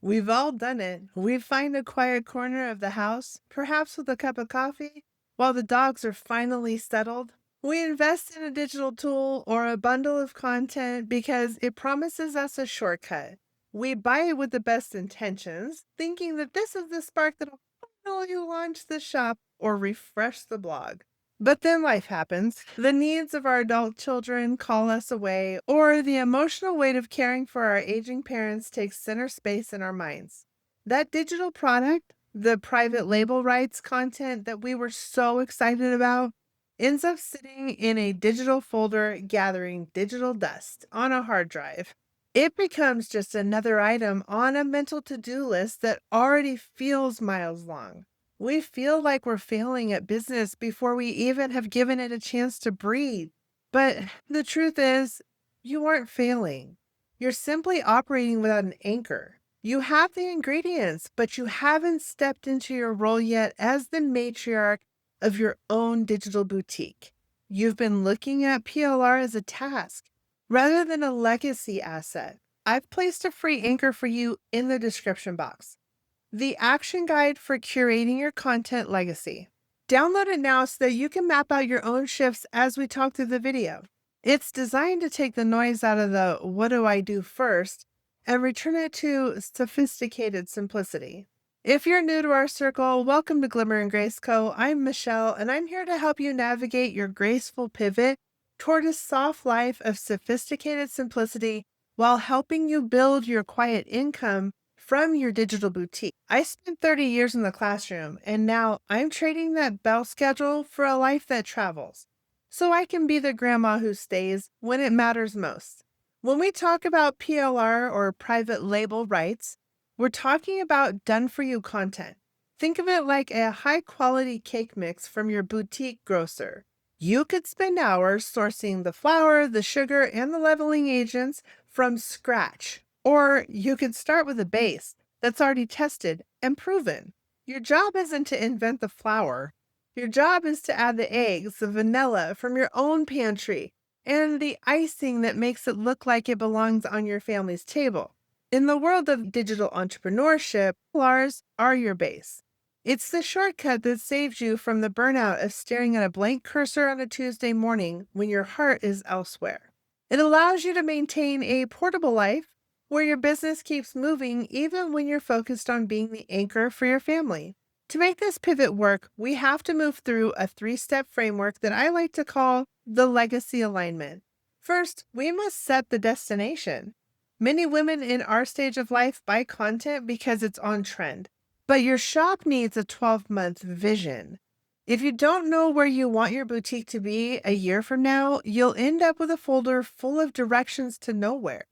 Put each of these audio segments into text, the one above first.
We've all done it. We find a quiet corner of the house, perhaps with a cup of coffee, while the dogs are finally settled. We invest in a digital tool or a bundle of content because it promises us a shortcut. We buy it with the best intentions, thinking that this is the spark that'll finally launch the shop or refresh the blog. But then life happens. The needs of our adult children call us away, or the emotional weight of caring for our aging parents takes center space in our minds. That digital product, the private label rights content that we were so excited about, ends up sitting in a digital folder gathering digital dust on a hard drive. It becomes just another item on a mental to do list that already feels miles long. We feel like we're failing at business before we even have given it a chance to breathe. But the truth is, you aren't failing. You're simply operating without an anchor. You have the ingredients, but you haven't stepped into your role yet as the matriarch of your own digital boutique. You've been looking at PLR as a task rather than a legacy asset. I've placed a free anchor for you in the description box. The action guide for curating your content legacy. Download it now so that you can map out your own shifts as we talk through the video. It's designed to take the noise out of the what do I do first and return it to sophisticated simplicity. If you're new to our circle, welcome to Glimmer and Grace Co. I'm Michelle, and I'm here to help you navigate your graceful pivot toward a soft life of sophisticated simplicity while helping you build your quiet income from your digital boutique. I spent 30 years in the classroom, and now I'm trading that bell schedule for a life that travels, so I can be the grandma who stays when it matters most. When we talk about PLR or private label rights, we're talking about done for you content. Think of it like a high quality cake mix from your boutique grocer. You could spend hours sourcing the flour, the sugar, and the leveling agents from scratch. Or you could start with a base that's already tested and proven. Your job isn't to invent the flour. Your job is to add the eggs, the vanilla from your own pantry, and the icing that makes it look like it belongs on your family's table. In the world of digital entrepreneurship, PLRs are your base. It's the shortcut that saves you from the burnout of staring at a blank cursor on a Tuesday morning when your heart is elsewhere. It allows you to maintain a portable life where your business keeps moving even when you're focused on being the anchor for your family. To make this pivot work, we have to move through a 3-step framework that I like to call the legacy alignment. First, we must set the destination. Many women in our stage of life buy content because it's on trend, but your shop needs a 12-month vision. If you don't know where you want your boutique to be a year from now, you'll end up with a folder full of directions to nowhere.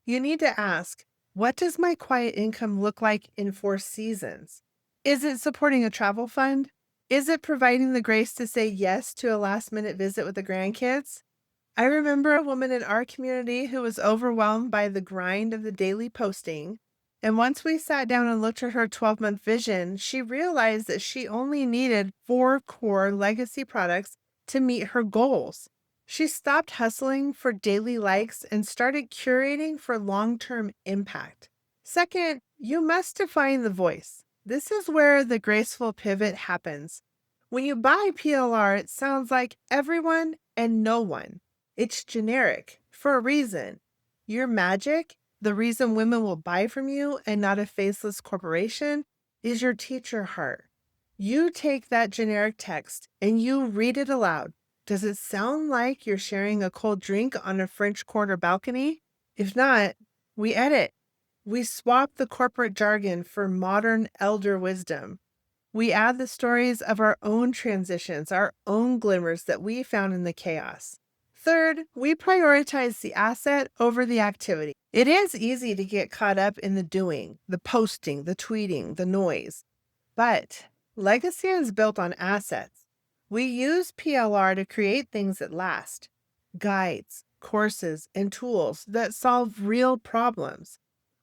You need to ask, what does my quiet income look like in 4 seasons? Is it supporting a travel fund? Is it providing the grace to say yes to a last-minute visit with the grandkids? I remember a woman in our community who was overwhelmed by the grind of the daily posting. And once we sat down and looked at her 12-month vision, she realized that she only needed 4 core legacy products to meet her goals. She stopped hustling for daily likes and started curating for long-term impact. Second, you must define the voice. This is where the graceful pivot happens. When you buy PLR, it sounds like everyone and no one. It's generic for a reason. Your magic, the reason women will buy from you and not a faceless corporation, is your teacher heart. You take that generic text and you read it aloud. Does it sound like you're sharing a cold drink on a French Quarter balcony? If not, we edit. We swap the corporate jargon for modern elder wisdom. We add the stories of our own transitions, our own glimmers that we found in the chaos. Third, we prioritize the asset over the activity. It is easy to get caught up in the doing, the posting, the tweeting, the noise. But legacy is built on assets. We use PLR to create things that last, guides, courses, and tools that solve real problems.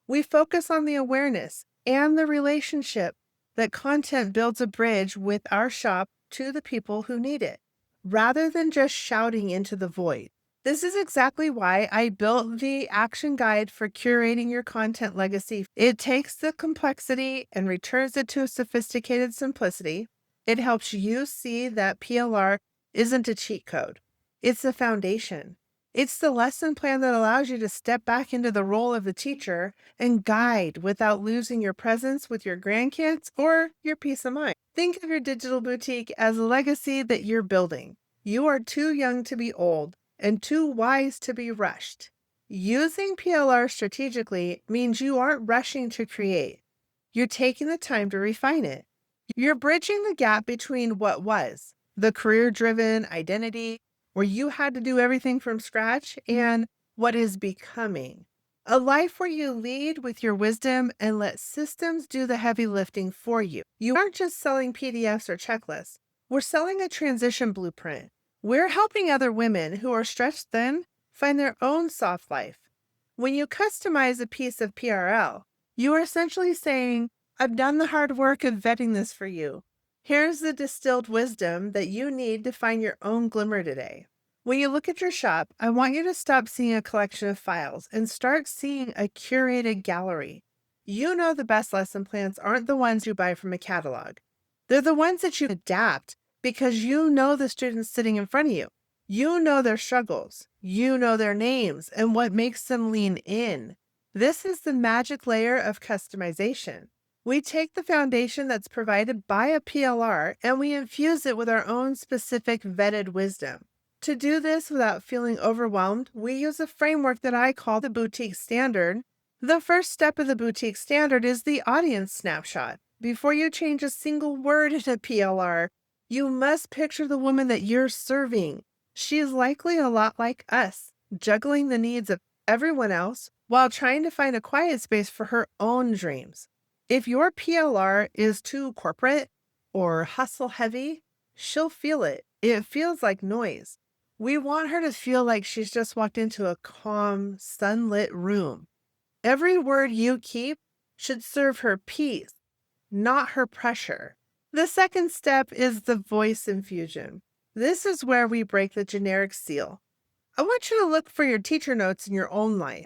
We focus on the awareness and the relationship that content builds a bridge with our shop to the people who need it, rather than just shouting into the void. This is exactly why I built the action guide for curating your content legacy. It takes the complexity and returns it to a sophisticated simplicity. It helps you see that PLR isn't a cheat code, it's the foundation. It's the lesson plan that allows you to step back into the role of the teacher and guide without losing your presence with your grandkids or your peace of mind. Think of your digital boutique as a legacy that you're building. You are too young to be old and too wise to be rushed. Using PLR strategically means you aren't rushing to create. You're taking the time to refine it. You're bridging the gap between what was, the career driven identity, where you had to do everything from scratch, and what is becoming. A life where you lead with your wisdom and let systems do the heavy lifting for you. You aren't just selling PDFs or checklists, we're selling a transition blueprint. We're helping other women who are stretched thin find their own soft life. When you customize a piece of PRL, you are essentially saying, I've done the hard work of vetting this for you. Here's the distilled wisdom that you need to find your own glimmer today. When you look at your shop, I want you to stop seeing a collection of files and start seeing a curated gallery. You know the best lesson plans aren't the ones you buy from a catalog. They're the ones that you adapt because you know the students sitting in front of you. You know their struggles. You know their names and what makes them lean in. This is the magic layer of customization. We take the foundation that's provided by a PLR and we infuse it with our own specific vetted wisdom. To do this without feeling overwhelmed, we use a framework that I call the boutique standard. The first step of the boutique standard is the audience snapshot. Before you change a single word in a PLR, you must picture the woman that you're serving. She is likely a lot like us, juggling the needs of everyone else while trying to find a quiet space for her own dreams. If your PLR is too corporate or hustle heavy, she'll feel it. It feels like noise. We want her to feel like she's just walked into a calm, sunlit room. Every word you keep should serve her peace, not her pressure. The second step is the voice infusion. This is where we break the generic seal. I want you to look for your teacher notes in your own life.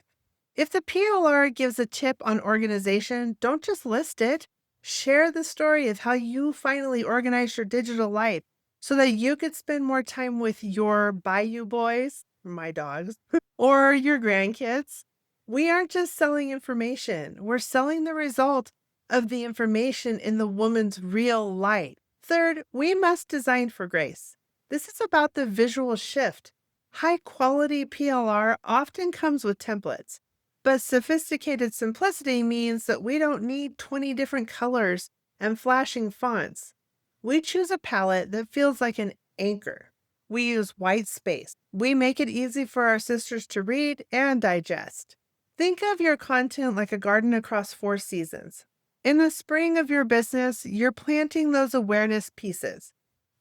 If the PLR gives a tip on organization, don't just list it. Share the story of how you finally organized your digital life so that you could spend more time with your Bayou boys, my dogs, or your grandkids. We aren't just selling information, we're selling the result of the information in the woman's real life. Third, we must design for grace. This is about the visual shift. High quality PLR often comes with templates, but sophisticated simplicity means that we don't need 20 different colors and flashing fonts. We choose a palette that feels like an anchor. We use white space. We make it easy for our sisters to read and digest. Think of your content like a garden across 4 seasons. In the spring of your business, you're planting those awareness pieces,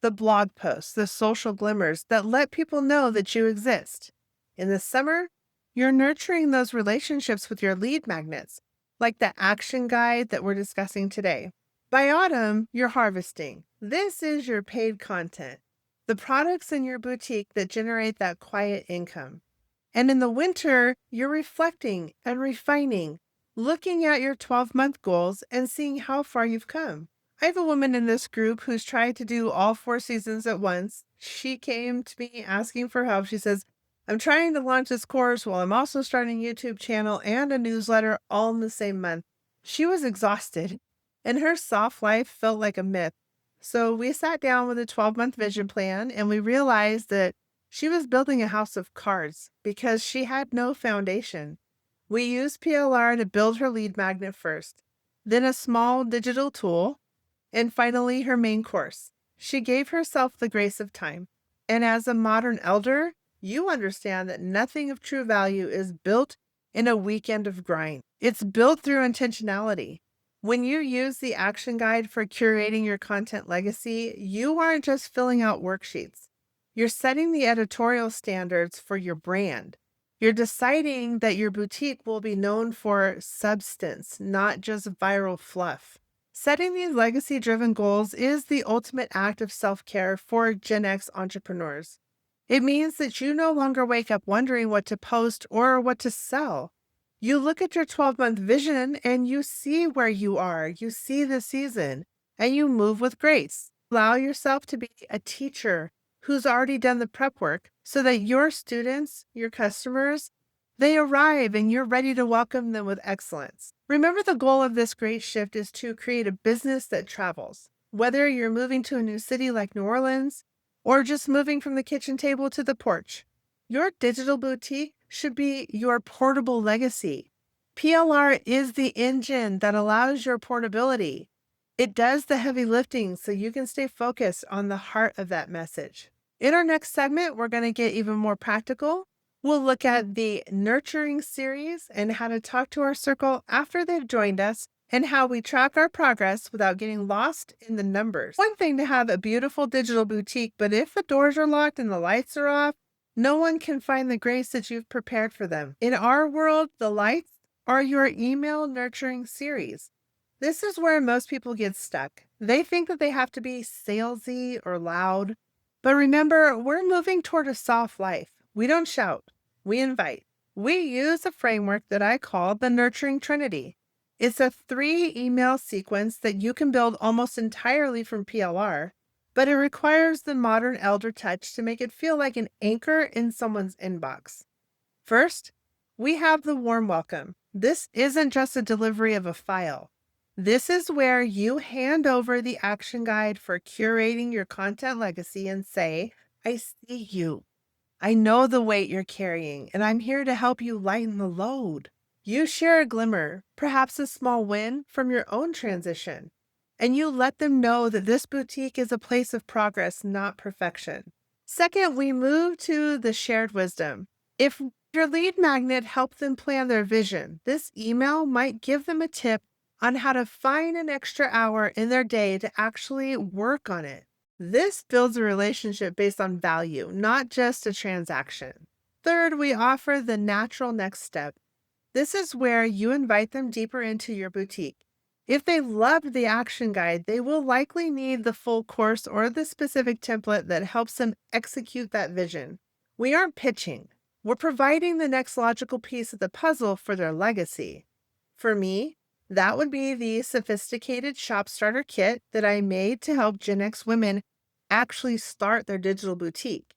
the blog posts, the social glimmers that let people know that you exist. In the summer, you're nurturing those relationships with your lead magnets, like the action guide that we're discussing today. By autumn, you're harvesting. This is your paid content, the products in your boutique that generate that quiet income. And in the winter, you're reflecting and refining, looking at your 12-month goals and seeing how far you've come. I have a woman in this group who's tried to do all 4 seasons at once. She came to me asking for help. She says, I'm trying to launch this course while I'm also starting a YouTube channel and a newsletter all in the same month. She was exhausted, and her soft life felt like a myth. So we sat down with a 12-month vision plan, and we realized that she was building a house of cards because she had no foundation. We used PLR to build her lead magnet first, then a small digital tool, and finally her main course. She gave herself the grace of time. And as a modern elder, you understand that nothing of true value is built in a weekend of grind. It's built through intentionality. When you use the action guide for curating your content legacy, you aren't just filling out worksheets. You're setting the editorial standards for your brand. You're deciding that your boutique will be known for substance, not just viral fluff. Setting these legacy-driven goals is the ultimate act of self-care for Gen X entrepreneurs. It means that you no longer wake up wondering what to post or what to sell. You look at your 12-month vision and you see where you are, you see the season, and you move with grace. Allow yourself to be a teacher who's already done the prep work so that your students, your customers, they arrive and you're ready to welcome them with excellence. Remember, the goal of this great shift is to create a business that travels. Whether you're moving to a new city like New Orleans or just moving from the kitchen table to the porch, your digital boutique should be your portable legacy. PLR is the engine that allows your portability. It does the heavy lifting so you can stay focused on the heart of that message. In our next segment, we're going to get even more practical. We'll look at the nurturing series and how to talk to our circle after they've joined us and how we track our progress without getting lost in the numbers. One thing to have a beautiful digital boutique, but if the doors are locked and the lights are off, no one can find the grace that you've prepared for them. In our world, the lights are your email nurturing series. This is where most people get stuck. They think that they have to be salesy or loud. But remember, we're moving toward a soft life. We don't shout, we invite. We use a framework that I call the nurturing Trinity. It's a 3 email sequence that you can build almost entirely from PLR, but it requires the modern elder touch to make it feel like an anchor in someone's inbox. First, we have the warm welcome. This isn't just a delivery of a file. This is where you hand over the action guide for curating your content legacy and say, I see you. I know the weight you're carrying, and I'm here to help you lighten the load. You share a glimmer, perhaps a small win from your own transition, and you let them know that this boutique is a place of progress, not perfection. Second, we move to the shared wisdom. If your lead magnet helped them plan their vision, this email might give them a tip on how to find an extra hour in their day to actually work on it. This builds a relationship based on value, not just a transaction. Third, we offer the natural next step. This is where you invite them deeper into your boutique. If they loved the action guide, they will likely need the full course or the specific template that helps them execute that vision. We aren't pitching. We're providing the next logical piece of the puzzle for their legacy. For me, that would be the sophisticated shop starter kit that I made to help Gen X women actually start their digital boutique.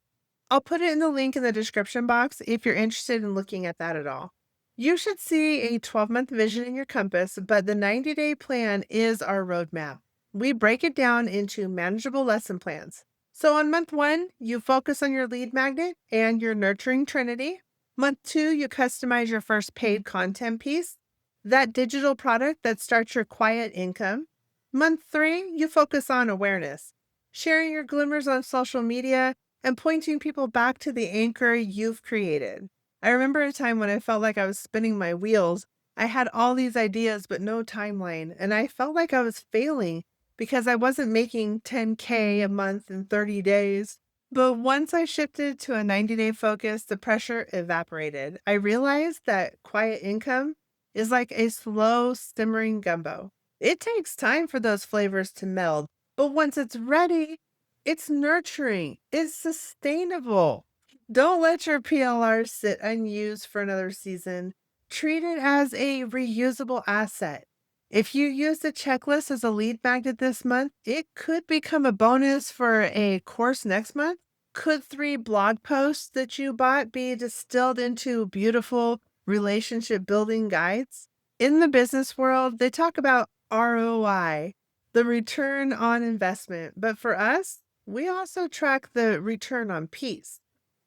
I'll put it in the link in the description box if you're interested in looking at that at all. You should see a 12-month vision in your compass, but the 90-day plan is our roadmap. We break it down into manageable lesson plans. So on month 1, you focus on your lead magnet and your nurturing Trinity. Month 2, you customize your first paid content piece, that digital product that starts your quiet income. Month 3, you focus on awareness, sharing your glimmers on social media and pointing people back to the anchor you've created. I remember a time when I felt like I was spinning my wheels. I had all these ideas, but no timeline, and I felt like I was failing because I wasn't making 10K a month in 30 days. But once I shifted to a 90-day focus, the pressure evaporated. I realized that quiet income is like a slow simmering gumbo. It takes time for those flavors to meld, but once it's ready, it's nurturing, it's sustainable. Don't let your PLR sit unused for another season. Treat it as a reusable asset. If you use the checklist as a lead magnet this month, it could become a bonus for a course next month. Could 3 blog posts that you bought be distilled into beautiful relationship building guides? In the business world, they talk about ROI, the return on investment. But for us, we also track the return on peace.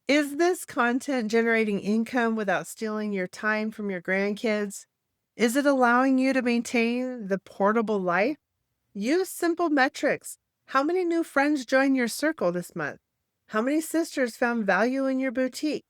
Is this content generating income without stealing your time from your grandkids? Is it allowing you to maintain the portable life? Use simple metrics. How many new friends joined your circle this month? How many sisters found value in your boutique?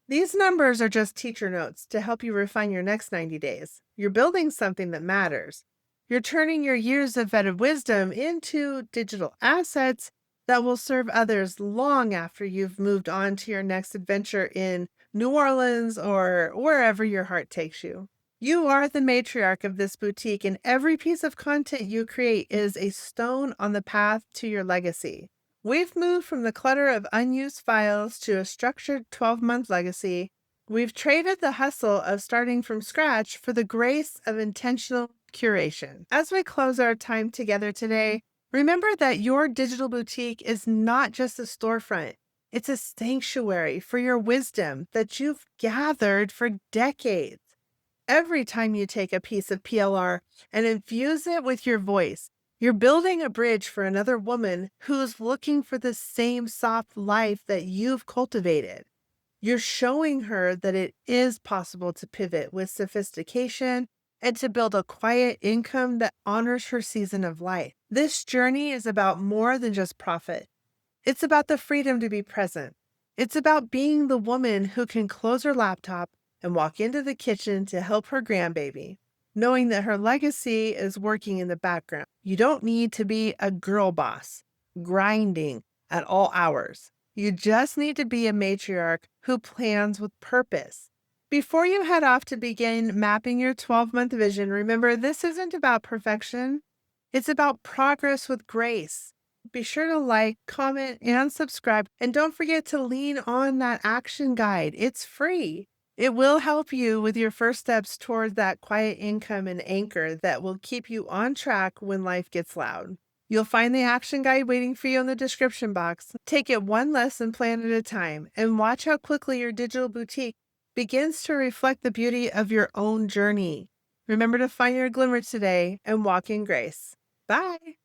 These numbers are just teacher notes to help you refine your next 90 days. You're building something that matters. You're turning your years of vetted wisdom into digital assets that will serve others long after you've moved on to your next adventure in New Orleans or wherever your heart takes you. You are the matriarch of this boutique, and every piece of content you create is a stone on the path to your legacy. We've moved from the clutter of unused files to a structured 12-month legacy. We've traded the hustle of starting from scratch for the grace of intentional curation. As we close our time together today, remember that your digital boutique is not just a storefront. It's a sanctuary for your wisdom that you've gathered for decades. Every time you take a piece of PLR and infuse it with your voice, you're building a bridge for another woman who's looking for the same soft life that you've cultivated. You're showing her that it is possible to pivot with sophistication and to build a quiet income that honors her season of life. This journey is about more than just profit. It's about the freedom to be present. It's about being the woman who can close her laptop and walk into the kitchen to help her grandbaby, knowing that her legacy is working in the background. You don't need to be a girl boss, grinding at all hours. You just need to be a matriarch who plans with purpose. Before you head off to begin mapping your 12-month vision, remember this isn't about perfection. It's about progress with grace. Be sure to like, comment, and subscribe. And don't forget to lean on that action guide. It's free. It will help you with your first steps toward that quiet income and anchor that will keep you on track when life gets loud. You'll find the action guide waiting for you in the description box. Take it one lesson plan at a time and watch how quickly your digital boutique begins to reflect the beauty of your own journey. Remember to find your glimmer today and walk in grace. Bye.